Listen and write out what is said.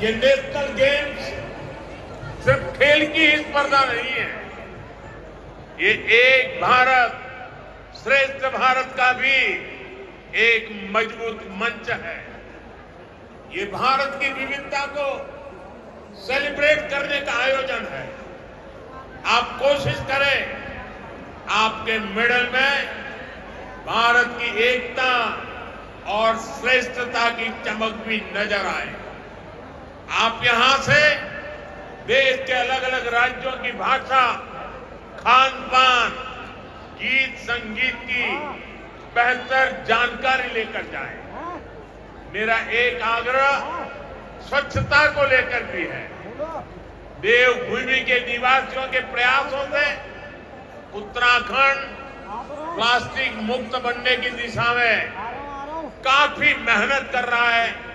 ये national games सिर्फ खेल की ही स्पर्धा नहीं है, ये एक भारत श्रेष्ठ भारत का भी एक मजबूत मंच है। ये भारत की विविधता को सेलिब्रेट करने का आयोजन है। आप कोशिश करें आपके मेडल में भारत की एकता और श्रेष्ठता की चमक भी नजर आए। आप यहां से देश के अलग अलग राज्यों की भाषा, खान पान, गीत संगीत की बेहतर जानकारी लेकर जाएं। मेरा एक आग्रह स्वच्छता को लेकर भी है। देवभूमि के निवासियों के प्रयासों से उत्तराखंड प्लास्टिक मुक्त बनने की दिशा में काफी मेहनत कर रहा है।